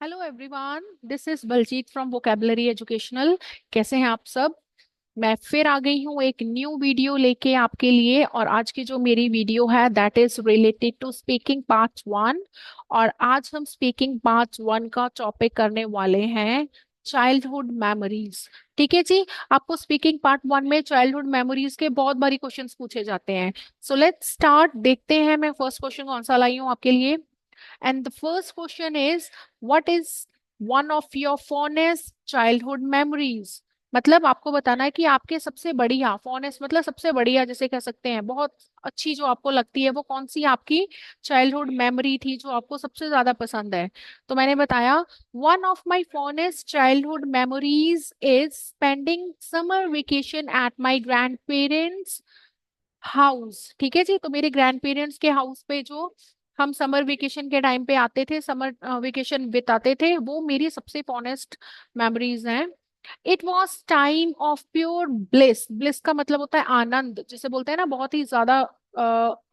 Hello everyone, this is Baljeet from vocabulary educational. कैसे हैं आप सब? मैं फिर आ गई हूँ एक न्यू वीडियो लेके आपके लिए। और आज की जो मेरी वीडियो है that is related to speaking part one. और आज हम स्पीकिंग पार्ट वन का टॉपिक करने वाले हैं चाइल्डहुड मेमोरीज। ठीक है जी। आपको स्पीकिंग पार्ट वन में चाइल्डहुड मेमोरीज के बहुत बारी क्वेश्चंस पूछे जाते हैं। So let's start. देखते हैं मैं फर्स्ट क्वेश्चन कौन सा लाई हूँ आपके लिए। And the first question is, what is one of your fondest childhood memories? मतलब आपको बताना है कि आपके सबसे बढ़िया, फॉनेस्ट मतलब सबसे बढ़िया जैसे कह सकते हैं, बहुत अच्छी जो आपको लगती है वो कौन सी आपकी चाइल्डहुड मेमोरी थी जो आपको सबसे ज्यादा पसंद है। तो मैंने बताया, one of my fondest childhood memories is spending summer vacation at my grandparents house. ठीक है जी। तो मेरे ग्रैंड पेरेंट्स के हाउस पे जो हम समर वेकेशन के टाइम पे आते थे, समर वेकेशन बिताते थे, वो मेरी सबसे फॉनेस्ट मेमोरीज हैं। It was time of pure bliss. Bliss का मतलब होता है आनंद, जिसे बोलते हैं ना, बहुत ही ज्यादा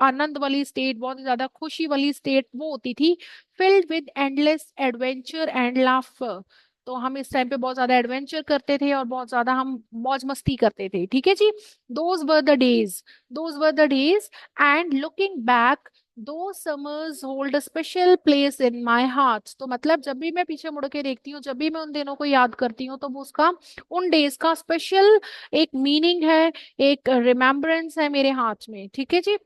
आनंद वाली स्टेट, बहुत ही ज्यादा खुशी वाली स्टेट वो होती थी। Filled with endless adventure and laughter. तो हम इस टाइम पे बहुत ज्यादा एडवेंचर करते थे और बहुत ज्यादा हम मौज मस्ती करते थे। ठीक है जी। Those were the days, those were the days, and looking back, those summers hold a special place in my heart। तो मतलब जब भी मैं पीछे मुड़ के देखती हूँ, जब भी मैं उन दिनों को याद करती हूँ, तो वो उसका, उन डेज का स्पेशल एक मीनिंग है, एक रिमेम्बरेंस है मेरे हाथ में। ठीक है जी।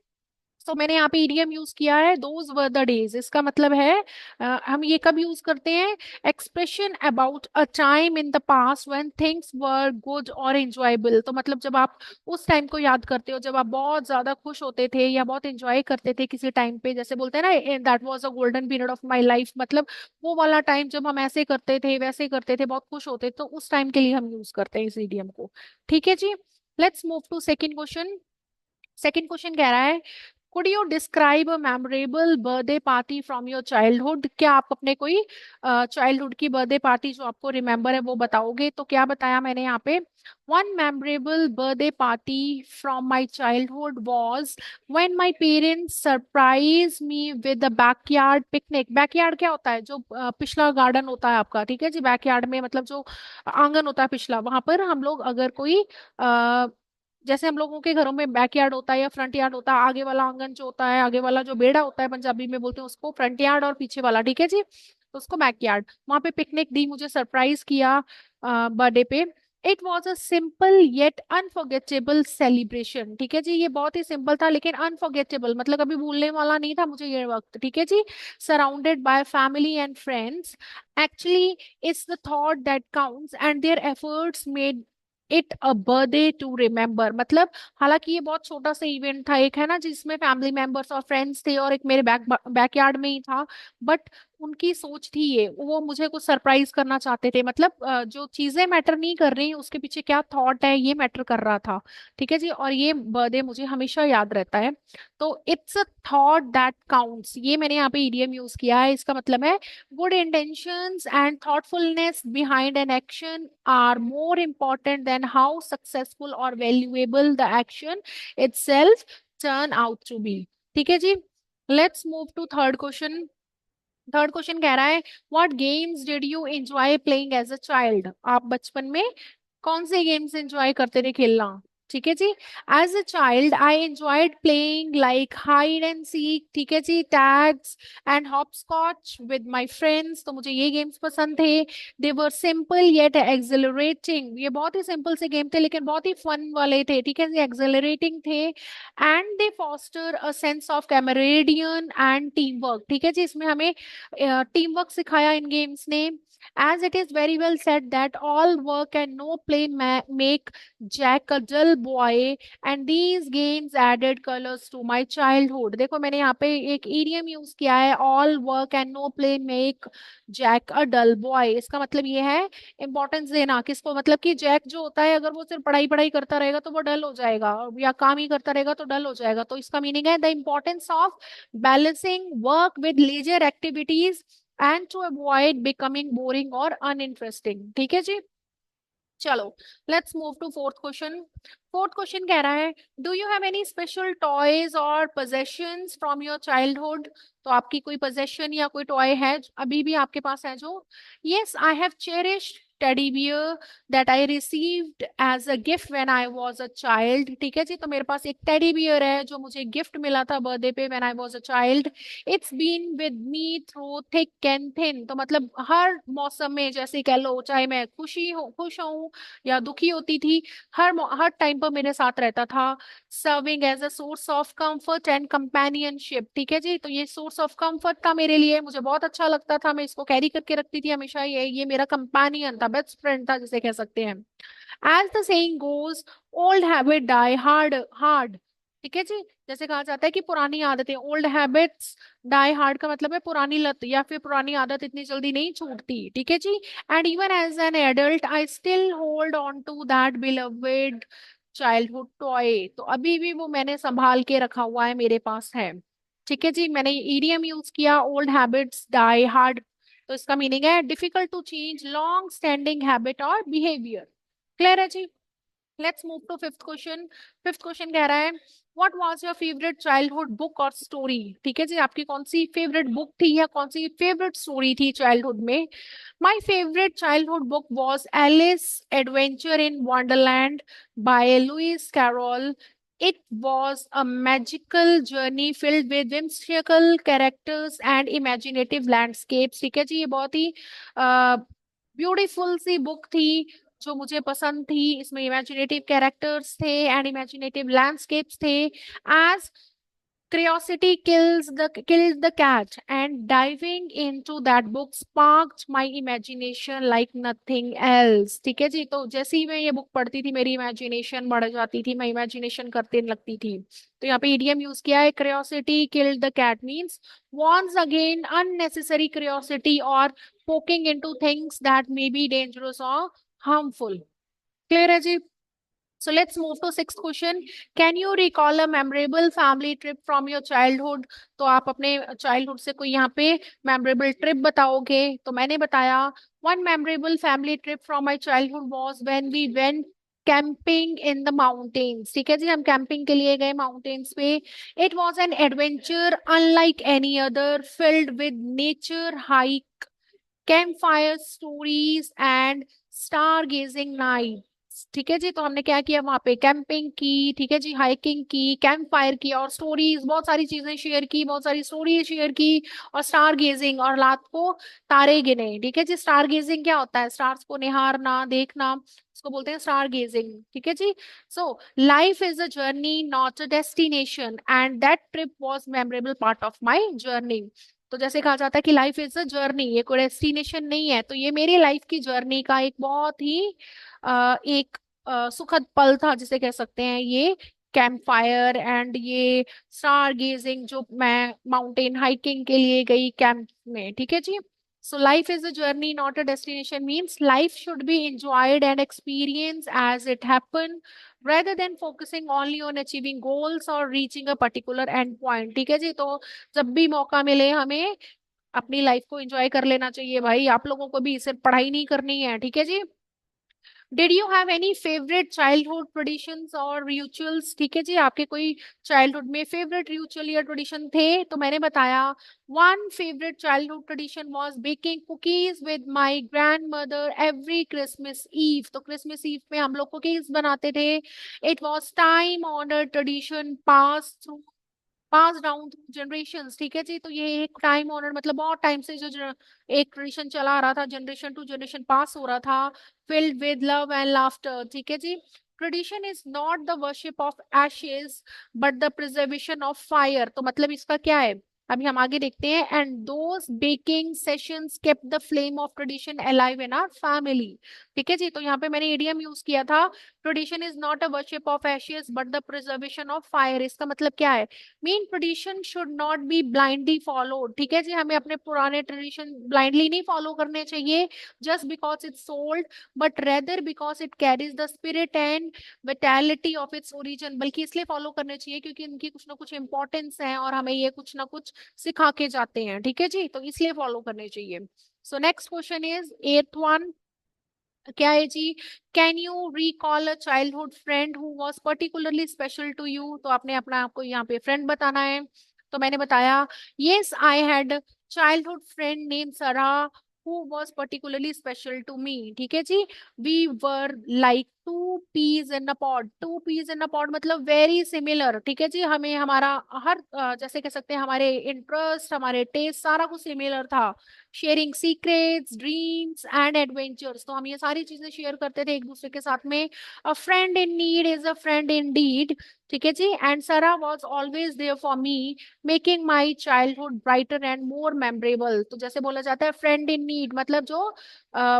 तो मैंने यहाँ पे ईडीएम यूज किया है, दोज वर द डेज। इसका मतलब है हम ये कब यूज करते हैं? Expression about a time in the past when things were good और एंजॉयबल। तो मतलब जब आप उस टाइम को याद करते हो जब आप बहुत ज्यादा खुश होते थे या बहुत एंजॉय करते थे किसी टाइम पे, जैसे बोलते हैं ना, that was a golden period of my life, मतलब वो वाला टाइम जब हम ऐसे करते थे वैसे करते थे, बहुत खुश होते थे, तो उस टाइम के लिए हम यूज करते हैं इस ईडीएम को। ठीक है जी। Let's move to second question. Second question कह रहा है, could you describe a memorable birthday party from your childhood? क्या आप अपने कोई चाइल्डहुड की बर्थडे पार्टी जो आपको रिमेम्बर है वो बताओगे? तो क्या बताया मैंने यहाँ पे, one memorable birthday party from my childhood was when my parents surprise me with a backyard picnic. Backyard क्या होता है? जो पिछला गार्डन होता है आपका। ठीक है जी। बैकयार्ड में मतलब जो आंगन होता है पिछला, वहां पर हम लोग अगर कोई जैसे हम लोगों के घरों में बैकयार्ड होता है या फ्रंट यार्ड होता है, आगे वाला आंगन जो होता है, आगे वाला जो बेड़ा होता है, पंजाबी में बोलते हैं उसको फ्रंट यार्ड, और पीछे वाला, ठीक है जी, तो उसको बैकयार्ड। वहां पे पिकनिक दी, मुझे सरप्राइज किया बर्थडे पे। It was a simple yet unforgettable celebration. ठीक है जी। ये बहुत ही सिंपल था लेकिन अनफॉरगेटेबल, मतलब कभी भूलने वाला नहीं था मुझे ये वक्त। ठीक है जी। Surrounded by family and friends, actually it's the thought that counts and their efforts made it a birthday to remember. मतलब हालांकि ये बहुत छोटा सा इवेंट था, एक है ना जिसमें फैमिली मेंबर्स और फ्रेंड्स थे और एक मेरे बैकयार्ड में ही था, बट उनकी सोच थी ये, वो मुझे कुछ सरप्राइज करना चाहते थे। मतलब जो चीजें मैटर नहीं कर रही उसके पीछे क्या थॉट है ये मैटर कर रहा था। ठीक है जी। और ये बर्थडे मुझे हमेशा याद रहता है। तो it's a thought that counts, ये मैंने यहाँ पे ईडीएम यूज किया है। इसका मतलब है, good intentions and thoughtfulness behind an action are more important than how successful or valuable the action itself turn out to be। ठीक है जी। Let's move to third question। Third question कह रहा है, what games did you enjoy playing as a child? आप बचपन में कौन से गेम्स एंजॉय करते थे खेलना? ठीक है जी। As a child I enjoyed playing like hide and seek, ठीक है जी, tags and hopscotch with my friends. तो मुझे ये गेम्स पसंद थे। They were simple yet exhilarating. ये बहुत ही सिंपल से गेम थे लेकिन बहुत ही फन वाले थे। ठीक है जी। एक्सिलरेटिंग थे and they foster a sense of camaraderie and team work. ठीक है जी। इसमें हमें टीम वर्क सिखाया इन गेम्स ने। As it is very well said that all work and no play make Jack a dull boy, and these games added colors to my childhood। देखो मैंने यहाँ पे एक इडियम यूज किया है, all work and no play make Jack a dull boy। इसका मतलब ये है, इंपॉर्टेंस देना किसको, मतलब कि जैक जो होता है अगर वो सिर्फ पढ़ाई पढ़ाई करता रहेगा तो वो डल हो जाएगा, या काम ही करता रहेगा तो डल हो जाएगा। तो इसका मीनिंग है the importance of balancing work with leisure activities and to avoid becoming boring और अनइंटरेस्टिंग। ठीक है जी। चलो, let's move to fourth question. Fourth question कह रहा है, do you have any special toys or possessions from your childhood? तो आपकी कोई पोजेशन या कोई टॉय है अभी भी आपके पास है जो? Yes, I have cherished teddy bear that I received as a gift when I was a child. ठीक है जी, तो मेरे पास एक टेडी बियर है जो मुझे गिफ्ट मिला था बर्थडे पे when I was a child. It's been with me through thick and thin. तो मतलब हर मौसम में, जैसे कह लो, चाहे मैं खुश हूँ या दुखी होती थी, हर टाइम पर मेरे साथ रहता था। Serving as a source of comfort and companionship. ठीक है जी, तो ये सोर्स ऑफ कंफर्ट था मेरे लिए, मुझे बहुत अच्छा लगता था, मैं इसको कैरी करके रखती थी हमेशा। ये मेरा कंपेनियन था, बेस्ट फ्रेंड था जिसे कह सकते हैं। As the saying goes, old habit die hard hard. ठीक है जी, जैसे कहा जाता है कि पुरानी आदतें, ओल्ड हैबिट्स डाई हार्ड का मतलब है पुरानी लत या फिर पुरानी आदत इतनी जल्दी नहीं छूटती। ठीक है जी, and even as an adult I still hold on to that beloved childhood toy. तो अभी भी वो मैंने संभाल के रखा हुआ है, मेरे पास है। ठीक है जी, मैंने ईडीएम यूज किया, ओल्ड हैबिट्स डाई हार्ड। तो इसका मीनिंग है difficult to change long standing habit और बिहेवियर। क्लियर है जी? Let's move to fifth question. Fifth question कह रहा है, what was your favourite childhood book और स्टोरी? ठीक है जी, आपकी कौन सी फेवरेट बुक थी या कौन सी फेवरेट स्टोरी थी चाइल्डहुड में? My favourite childhood book was Alice adventure in Wonderland by Lewis Carroll. It was a magical journey filled with whimsical characters and imaginative landscapes। ठीक है जी, ये बहुत ही ब्यूटीफुल सी बुक थी जो मुझे पसंद थी। इसमें इमेजिनेटिव कैरेक्टर्स थे एंड इमेजिनेटिव लैंडस्केप्स थे। As curiosity killed the cat, and diving into that book sparked my imagination like nothing else। ठीक है जी, तो जैसे ही मैं ये बुक पढ़ती थी मेरी इमेजिनेशन बढ़ जाती थी, मैं इमेजिनेशन करते लगती थी। तो यहाँ पे ईडीएम यूज किया है, curiosity killed the cat means warns again unnecessary curiosity और poking into things that may be dangerous और हार्मफुल। क्लियर है जी? So let's move to sixth question. Can you recall a memorable family trip from your childhood? तो आप अपने childhood से कोई यहाँ पे मेमोरेबल ट्रिप बताओगे। तो मैंने बताया, one memorable family trip from my childhood was when we went camping in the mountains। ठीक है जी, हम कैंपिंग के लिए गए माउंटेन्स पे। It was an adventure unlike any other, filled with nature, hike, campfire stories and stargazing night। ठीक है जी, तो हमने क्या किया वहां पे, कैंपिंग की, ठीक है जी, हाइकिंग की, कैंप फायर किया और स्टोरीज, बहुत सारी चीजें शेयर की, बहुत सारी स्टोरीज शेयर की, और स्टार गेजिंग, और रात को तारे गिने। ठीक है जी, स्टार गेजिंग क्या होता है? स्टार्स को निहारना, देखना, उसको बोलते हैं स्टार गेजिंग। ठीक है जी। So life is a journey not a destination and that trip was memorable part of my journey. तो जैसे कहा जाता है कि लाइफ इज अ जर्नी, ये कोई डेस्टिनेशन नहीं है, तो ये मेरी लाइफ की जर्नी का एक बहुत ही एक सुखद पल था जिसे कह सकते हैं ये कैंप फायर एंड ये स्टार गेजिंग जो मैं माउंटेन हाइकिंग के लिए गई कैंप में। ठीक है जी। So life is a journey not a destination means life should be enjoyed and experience as it happen rather than focusing only on achieving goals or reaching a particular end point। ठीक है जी, तो जब भी मौका मिले हमें अपनी life को एंजॉय कर लेना चाहिए भाई, आप लोगों को भी सिर्फ पढ़ाई नहीं करनी है। ठीक है जी। Did you have any favourite childhood traditions और रिचुअल्स? ठीक है जी, आपके कोई चाइल्डहुड में फेवरेट रिचुअल या ट्रेडिशन थे? तो मैंने बताया, one favourite childhood tradition was baking cookies with my grandmother every Christmas Eve. तो क्रिसमस ईव में हम लोग कुकीज बनाते थे। It was time honoured tradition pass down through generations. ठीक है जी, तो ये एक टाइम ऑनर मतलब बहुत टाइम से एक ट्रेडिशन चला आ रहा था, जनरेशन टू जनरेशन पास हो रहा था, filled with love and laughter. ठीक है जी। Tradition is not the worship of ashes but the preservation of fire. तो मतलब इसका क्या है, अभी हम आगे देखते हैं। And those baking sessions kept the flame of tradition alive in our family. ठीक है जी, तो यहाँ पे मैंने इडियम यूज किया था, tradition is not a worship of ashes but the preservation of fire. इसका मतलब क्या है, main tradition should not be blindly followed. ठीक है जी, हमें अपने पुराने ट्रेडिशन ब्लाइंडली नहीं फॉलो करने चाहिए just because it's old, but rather because it carries the spirit and vitality of its origin. बल्कि इसलिए फॉलो करने चाहिए क्योंकि इनकी कुछ ना कुछ इंपॉर्टेंस है और हमें ये कुछ ना कुछ सिखा के जाते हैं। ठीक है जी, तो इसलिए फॉलो करने चाहिए। So next question is eighth one. क्या है जी? Can you recall a childhood friend who was particularly special to you? तो आपने अपना आपको यहाँ पे फ्रेंड बताना है। तो मैंने बताया, yes I had childhood friend name Sarah who was particularly special to me. ठीक है जी। We were like two peas in a pod. Two peas in a pod मतलब वेरी सिमिलर। ठीक है जी। हमें हमारा हर जैसे कह सकते हैं हमारे इंटरेस्ट, हमारे टेस्ट, सारा कुछ सिमिलर था। Sharing secrets, dreams and adventures, तो हम ये सारी चीजें शेयर करते थे एक दूसरे के साथ में। A friend in need is a friend indeed. ठीक है जी। And Sarah was always there for me, making my childhood brighter and more memorable. तो जैसे बोला जाता है फ्रेंड इन नीड मतलब जो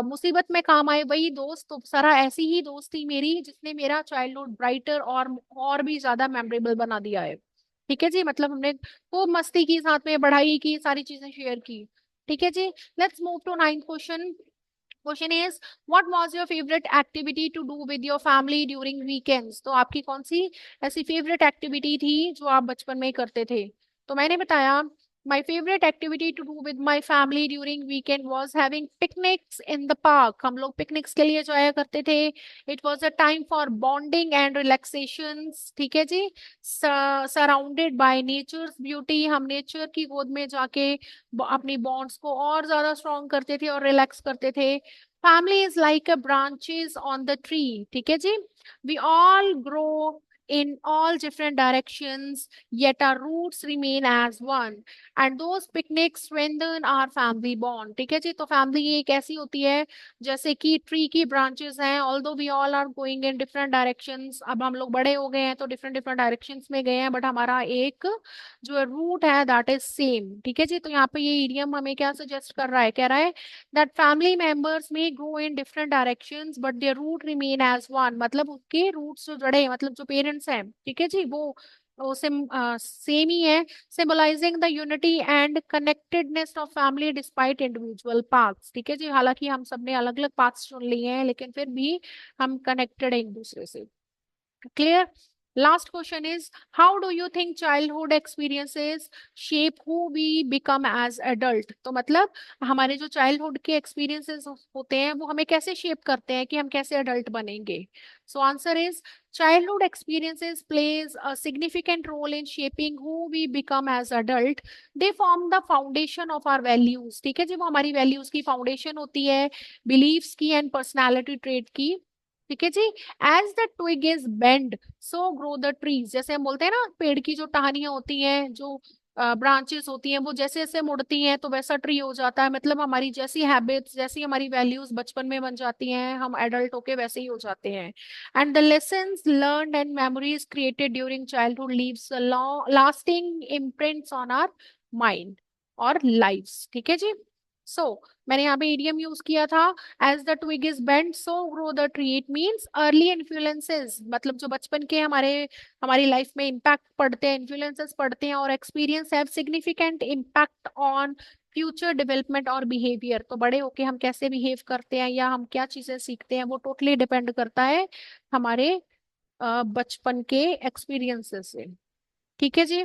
मुसीबत में काम आए वही दोस्त। तो सरा ऐसी ही दोस्त थी मेरी जिसने मेरा चाइल्डहुड ब्राइटर और भी ज्यादा मेमोरेबल बना दिया है। ठीक है जी। मतलब हमने खूब मस्ती की, साथ में पढ़ाई की, सारी चीजें शेयर की। ठीक है जी। Let's move to ninth question. Question is, what was your favourite activity to do with your family during weekends? तो आपकी कौन सी ऐसी फेवरेट एक्टिविटी थी जो आप बचपन में करते थे? तो मैंने बताया, my favorite activity to do with my family during weekend was having picnics in the park। हम लोग पिकनिक्स के लिए जाया करते थे। it was a time for bonding and relaxations। ठीक है जी। surrounded by nature's beauty, हम नेचर की गोद में जाके अपनी बॉन्ड्स को और ज्यादा स्ट्रॉन्ग करते थे और रिलैक्स करते थे। Family is like a branches on the tree. ठीक है जी। We all grow in all different directions, yet our roots remain as one. And those picnics strengthen our family bond। ठीक है जी। तो फैमिली एक ऐसी होती है जैसे कि ट्री की ब्रांचेस हैं, although we all are going in different directions. अब हम लोग बड़े हो गए हैं तो डिफरेंट डिफरेंट डायरेक्शंस में गए हैं, बट हमारा एक जो रूट है दैट इज सेम। ठीक है जी। तो यहाँ पे ये इडियम हमें क्या सजेस्ट कर रहा है? कह रहा है दैट फैमिली मेंबर्स में grow in different directions but their root remain as one. मतलब उसके रूट्स जो जड़े हैं, मतलब जो पेरेंट्स हैं, ठीक है जी, वो सेम ही है। Symbolising the unity and connectedness of family despite individual paths. ठीक है जी। हालांकि हम सब ने अलग अलग पाथ्स चुन लिए हैं लेकिन फिर भी हम कनेक्टेड हैं एक दूसरे से। Clear? Last question is, how do you think childhood experiences shape who we become as adult? तो मतलब हमारे जो childhood के experiences होते हैं वो हमें कैसे shape करते हैं कि हम कैसे adult बनेंगे? So answer is, childhood experiences plays a significant role in shaping who we become as adult. They form the foundation of our values। ठीक है जी। वो हमारी values की foundation होती है, beliefs की and personality trait की। ठीक है जी। As the twig is bend so grow the trees. जैसे हम बोलते हैं ना, पेड़ की जो टहनियां होती हैं, जो ब्रांचेस होती हैं, वो जैसे जैसे मुड़ती हैं तो वैसा ट्री हो जाता है। मतलब हमारी जैसी हैबिट्स, जैसी हमारी वैल्यूज बचपन में बन जाती हैं, हम एडल्ट होके वैसे ही हो जाते हैं। And the lessons learned and memories created during childhood leaves lasting imprints on our mind और लाइफ्स। ठीक है जी। सो मैंने यहाँ पे इडियम यूज किया था, as the twig is bent so grow the tree. It means early influences, मतलब जो बचपन के हमारी लाइफ में इम्पैक्ट पड़ते हैं, इन्फ्लुएंसेस पड़ते हैं और experience have significant impact on future development और बिहेवियर। तो बड़े होके हम कैसे बिहेव करते हैं या हम क्या चीजें सीखते हैं वो टोटली डिपेंड करता है हमारे बचपन के एक्सपीरियंसेस से। ठीक है जी।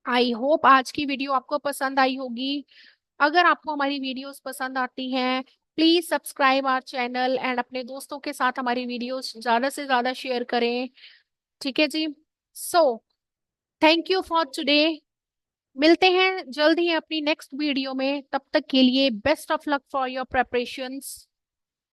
आई होप आज की वीडियो आपको पसंद आई होगी। अगर आपको हमारी वीडियोस पसंद आती हैं, please subscribe our channel and अपने दोस्तों के साथ हमारी वीडियोस ज्यादा से ज्यादा शेयर करें। ठीक है जी। So thank you for today. मिलते हैं जल्द ही अपनी नेक्स्ट वीडियो में। तब तक के लिए best of luck for your preparations.